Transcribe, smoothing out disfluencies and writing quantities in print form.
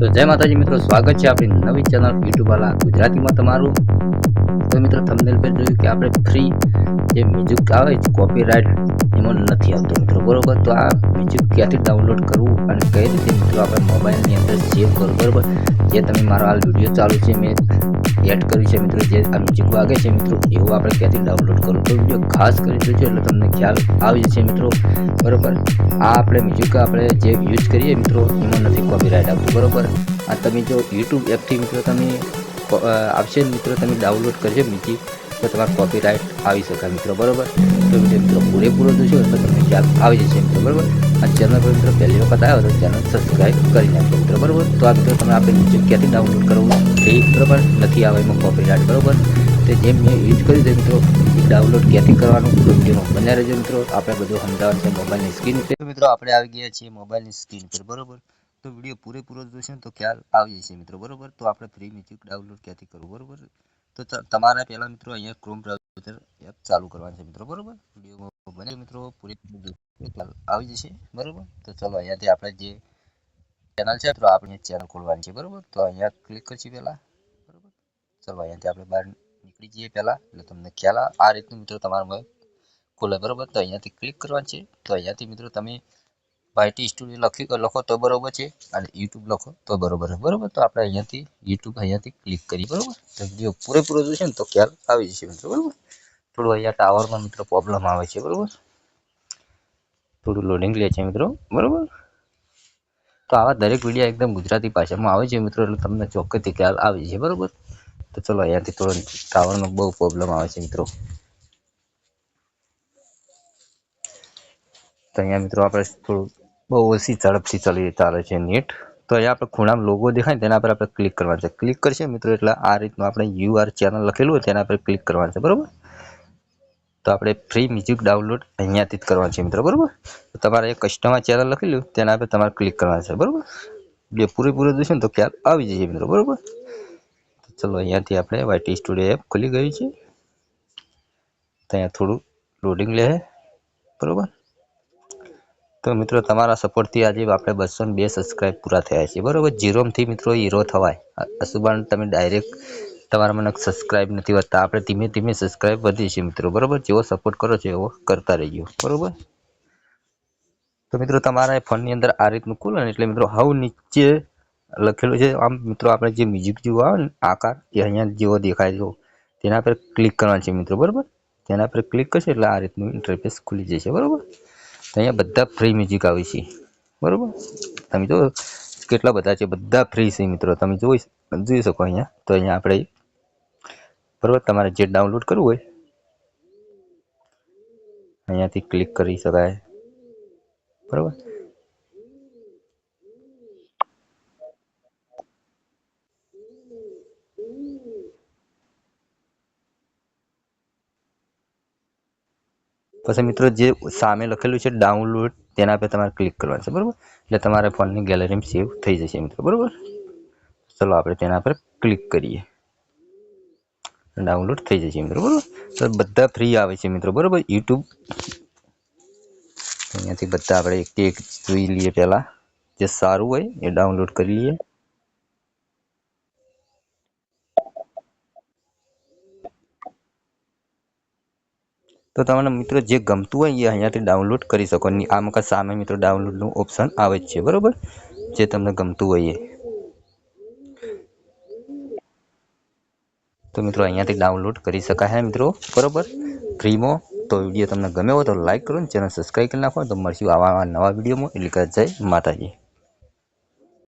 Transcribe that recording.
તો જય માતાજી મિત્રો, સ્વાગત છે આપણી નવી ચેનલ યુટ્યુબ વાળા ગુજરાતીમાં તમારું। તો મિત્રો થંબનેલ પર જોયું કે આપણે ફ્રી જે મ્યુઝિક આવે છે કોપીરાઇટ એમાં નથી આવતો મિત્રો, બરોબર। તો આ મ્યુઝિક ક્યાંથી ડાઉનલોડ કરવું અને કઈ રીતે મિત્રો આપણે મોબાઈલની અંદર સેવ કરવું, બરોબર। જે તમે મારો હાલ વિડીયો ચાલુ છે મેં એડ કર્યું છે મિત્રો, જે આ મ્યુઝિક વાગે છે મિત્રો એવું આપણે ક્યાંથી ડાઉનલોડ કરવું, તો વિડીયો ખાસ કરી દેજો એટલે તમને ખ્યાલ આવી જશે મિત્રો, બરોબર। આ આપણે મ્યુઝિક આપણે જે યુઝ કરીએ મિત્રો એમાં નથી કોપીરાઇટ આવતું, બરોબર। આ તમે જો યુટ્યુબ એપથી મિત્રો તમે આવશે મિત્રો, તમે ડાઉનલોડ કરજો મ્યુઝિક તો તમારે કોપીરાઇટ આવી શકે મિત્રો, બરોબર। તો મિત્રો પૂરેપૂરો જોશો એટલે તમને ખ્યાલ આવી જશે મિત્રો, બરોબર। આ ચેનલ પર મિત્રો પહેલી વખત આવ્યો તો ચેનલ સબસ્ક્રાઈબ કરી નાખજો મિત્રો, બરોબર। તો આ મિત્રો તમે આપણે મ્યુઝિક ક્યાંથી ડાઉનલોડ કરવું એ બરોબર નથી આવે એમાં કોપીરાઇટ, બરોબર। તો જેમ મેં યુઝ કર્યું છે મિત્રો ડાઉનલોડ ક્યાંથી કરવાનું વિડીયોમાં બન્યા રહેજો મિત્રો, આપણે બધું સમજાવવાનું છે મોબાઈલની સ્ક્રીન ઉપર। મિત્રો આપણે આવી ગયા છીએ મોબાઈલની સ્ક્રીન પર, બરોબર। તો વિડીયો પૂરેપૂરો જોશે ને તો ખ્યાલ આવી જશે મિત્રો, બરોબર। તો આપણે ફ્રી મ્યુઝિક ડાઉનલોડ ક્યાંથી કરવું, બરોબર। તો તમારે પહેલાં મિત્રો અહીંયા ક્રોમ બ્રાઉઝર એપ ચાલુ કરવાની છે મિત્રો, બરોબર। વિડીયો બને મિત્રો પૂરેપૂરો ખ્યાલ આવી જશે, બરોબર। તો ચલો અહીંયાથી આપણે જે ચેનલ છે તો આપણે ચેનલ ખોલવાની છે, બરોબર। તો અહીંયા ક્લિક કરશું પહેલાં, બરોબર। ચલો અહીંયાથી આપણે બહાર નીકળી જઈએ પહેલાં એટલે તમને ખ્યાલ આ રીતનું મિત્રો તમારા ખોલે, બરોબર। તો અહીંયાથી ક્લિક કરવાનું છે, તો અહીંયાથી મિત્રો તમે YT સ્ટુડિયો લખો તો બરોબર છે અને યુટ્યુબ લખો તો બરોબર છે, બરોબર। તો આપણે અહીંયાથી યુટ્યુબ અહીંયાથી ક્લિક કરી, બરોબર। તો વિડીયો પૂરેપૂરો જોશે ને તો ખ્યાલ આવી જશે મિત્રો, બરોબર। થોડું અહીંયા ટાવરમાં મિત્રો પ્રોબ્લેમ આવે છે, બરોબર। થોડું લોડિંગ લે છે મિત્રો, બરોબર। તો આવા દરેક વિડીયો એકદમ ગુજરાતી ભાષામાં આવે છે મિત્રો, એટલે તમને ચોક્કસથી ખ્યાલ આવી જશે, બરોબર। તો ચલો અહીંયાથી થોડો ટાવરનો બહુ પ્રોબ્લેમ આવે છે મિત્રો, તો અહીંયા મિત્રો આપણે થોડું બહુ ઓછી ઝડપથી ચાલે છે નેટ। તો અહીંયા આપણે ખૂણામાં લોગો દેખાય ને તેના પર આપણે ક્લિક કરવાનું છે, ક્લિક કરશે મિત્રો એટલે આ રીતનું આપણે UR ચેનલ લખેલું હોય તેના પર ક્લિક કરવાનું છે, બરોબર। તો આપણે ફ્રી મ્યુઝિક ડાઉનલોડ અહીંયાથી જ કરવાનું છે મિત્રો, બરોબર। તો તમારે એક કસ્ટમર ચેનલ લખેલું તેના પર તમારે ક્લિક કરવાનું છે, બરોબર। બે પૂરેપૂરો જોશે ને તો ખ્યાલ આવી જશે મિત્રો, બરોબર। તો ચલો અહીંયાથી આપણે YT સ્ટુડિયો એપ ખુલી ગયું છે, તો અહીંયા થોડું લોડિંગ લે, બરોબર। તો મિત્રો તમારા સપોર્ટથી આજે આપણે 202 સબસ્ક્રાઈબ પૂરા થયા છે, બરોબર। જીરોથી મિત્રો હીરો થવાય અસુબાન તમે ડાયરેક્ટ તમારા મને સબસ્ક્રાઈબ નથી વધતા, આપણે ધીમે ધીમે સબસ્ક્રાઈબ વધી છે મિત્રો, બરોબર। જેવો સપોર્ટ કરો છો એવો કરતા રહીજો, બરોબર। તો મિત્રો તમારા ફોનની અંદર આ રીતનું ખુલે ને એટલે મિત્રો હાવ નીચે લખેલું છે આમ મિત્રો, આપણે જે મ્યુઝિક જેવું આવે ને આકાર એ અહીંયા જેવો દેખાય છે તેના પર ક્લિક કરવાનું છે મિત્રો, બરોબર। તેના પર ક્લિક કરશે એટલે આ રીતનું ઇન્ટરફેસ ખુલી જશે, બરોબર। તો અહીંયા બધા ફ્રી મ્યુઝિક આવે છે, બરોબર। તમે જો કેટલા બધા છે, બધા ફ્રી છે મિત્રો, તમે જોઈ શકો અહીંયા। તો અહીંયા આપણે બરોબર તમારે જે ડાઉનલોડ કરવું હોય અહીંયાથી ક્લિક કરી શકાય, બરોબર। પછી મિત્રો જે સામે લખેલું છે ડાઉનલોડ તેના પર તમારે ક્લિક કરવાનું છે, બરોબર। એટલે તમારા ફોનની ગેલેરીમાં સેવ થઈ જશે મિત્રો, બરોબર। ચલો આપણે તેના પર ક્લિક કરીએ, ડાઉનલોડ થઈ જશે મિત્રો, બરોબર। તો બધા ફ્રી આવે છે મિત્રો, બરોબર। યુટ્યુબ અહીંયાથી બધા આપણે એક જોઈ લઈએ, પહેલાં જે સારું હોય એ ડાઉનલોડ કરી લઈએ। તો તમને મિત્રો જે ગમતું હોય એ અહીંયાથી ડાઉનલોડ કરી શકો, આમાં સામે મિત્રો ડાઉનલોડનું ઓપ્શન આવે જ છે, બરોબર। જે તમને ગમતું હોય એ તો મિત્રો અહીંયાથી ડાઉનલોડ કરી શકાય છે મિત્રો, બરોબર ફ્રીમાં। તો વિડીયો તમને ગમ્યો હોય તો લાઈક કરો ને ચેનલ સબસ્ક્રાઈબ કરી નાખો, તો મળશું આવા નવા વિડીયોમાં, એટલે કે જય માતાજી।